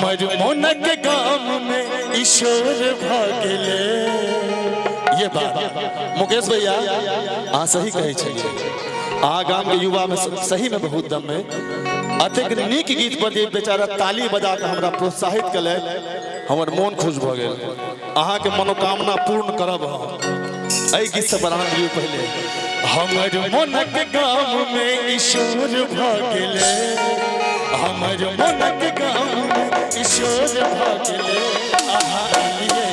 हमर मोनक गाम में ईश्वर भागले। ये बात मुकेश भैया आ सही कहे छलिए। आ गाम के युवा में सही में बहुत दम है। अतेक नीक गीत पर बेचारा ताली बजा के हमरा प्रोत्साहित कले, हमर मन खुश भ गेल। अहाँ के मनोकामना पूर्ण करब हम। एहि गीत से बरान दियो पहले। हमर मोनक गाम में ईश्वर भागले, हमर मोनक गाम में ईश्वर भागले। आहा लिए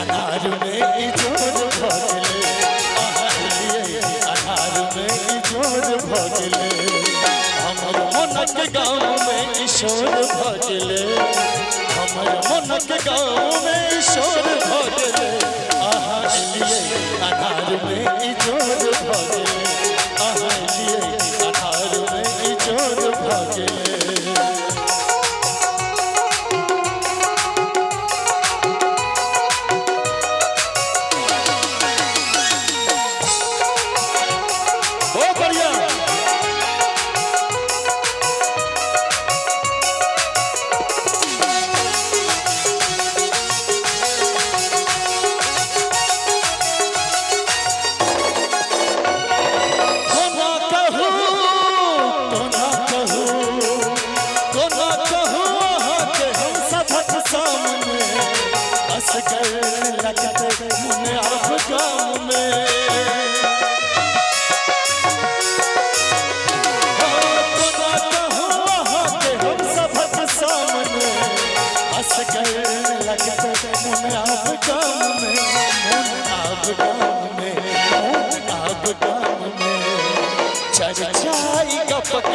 अनार में इजोर भागले, आहा लिए अनार में इजोर भागले। हमर मोनक गाम में ईश्वर भागले, हमर मोनक गाम में ईश्वर भागले। आहा लिए अनार में इजोर भागले, आहा लिए अनार में इजोर भागले।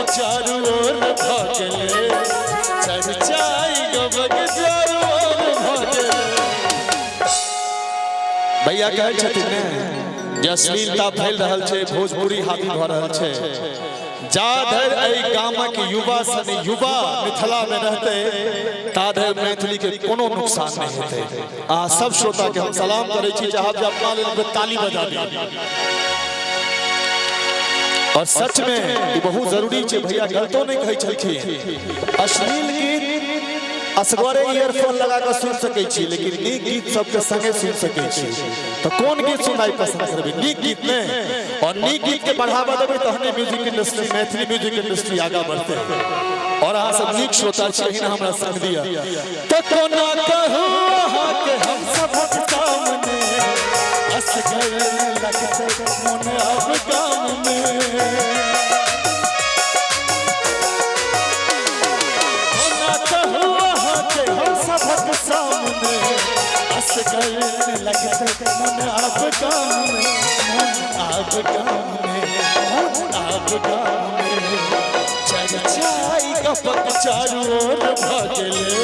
चारों ओर भागले, चर्चाई गबक चारों ओर भागले। भैया कहै छथिन ने जे अश्लीलता फैल रहल छै, भोजपुरी हावी भ रहल छै। जा धरि एहि गामक युवा सने युवा मिथिला में रहते, ता धरि मैथिली के कोनो नुकसान नहीं हेतै। अहाँ सब श्रोता के हम सलाम करै छी, चाहब जे अपना लेल ताली बजा दी। और सच में ये बहुत जरूरी है भैया, गलतो नहीं कहे छलखिन। अश्लील गीत असगरे ईयरफोन लगा कर सुन सके छी, लेकिन नीक गीत सबके संगे सुन सके छी। तो कौन गीत सुनाई पसंद करबे? नीक गीत में। और नीक गीत के बढ़ावा देबे तहने music industry, Maithili music industry आगा बढ़ते। और अहाँ सब नीक श्रोता छी, हमरा संग दिया। तो कोना कहू अहाँ के हम सबक सामने, असगर लगते मन अब गाम में। सामने असगर लगते मन आप गाम में, मन आप गाम में, मन आप गाम में। चर्चाई गपक चारों ओर भागले,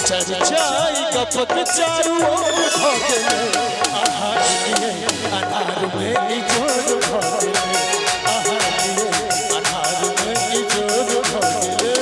चर्चाई गपक चारों ओर भागले। आहा लिए अनार में इजोर भागले, आहा लिए अनार में इजोर भागले।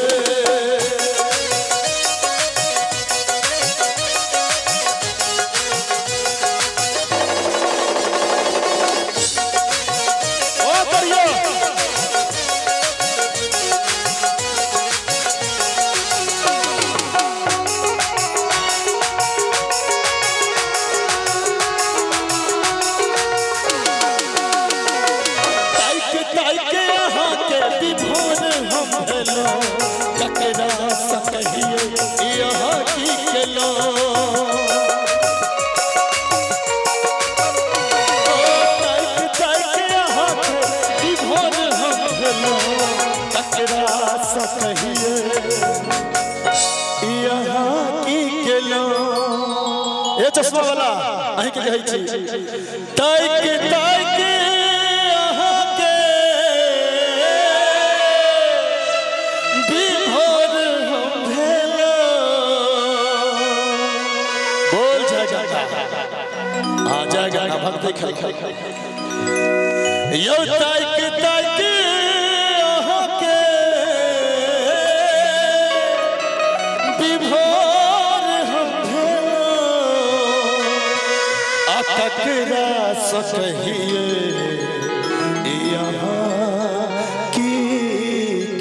चश्मा वाला अहीं के कहै छी, ताइक ताइक अहाँ के विभोर हम भेलो। बोल जगता आ जागा ना भक्ति खल यो ताइक ताइक अहाँ के विभोर तकरा सकहिए यहाँ की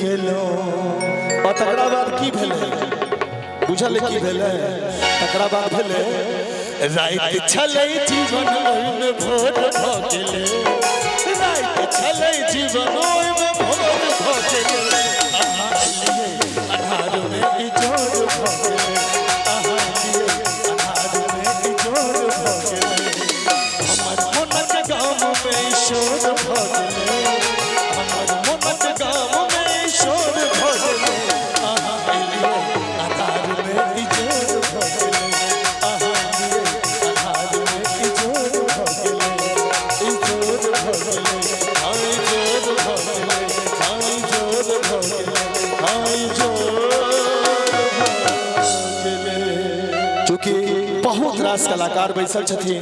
केलो। और तकरा बाद की भेल बुझल की भेले तकरा बाद भेले रात छलै जीवन ओइमे भोर भ गेले रात छलै जीवन ओइमे भोर भ गेले अन्हार में इजोर भ गेले अन्हार में इजोर भ गेले हमर मनक गाम में ईश्वर भ गेले हमर मनक गाम में ईश्वर भ गेले अन्हार में इजोर भ गेले अन्हार में इजोर भ गेले इजोर भ गेले इजोर भ गेले इजोर भ गेले चूँकि बहुत रास कलाकार बैसल छथिन।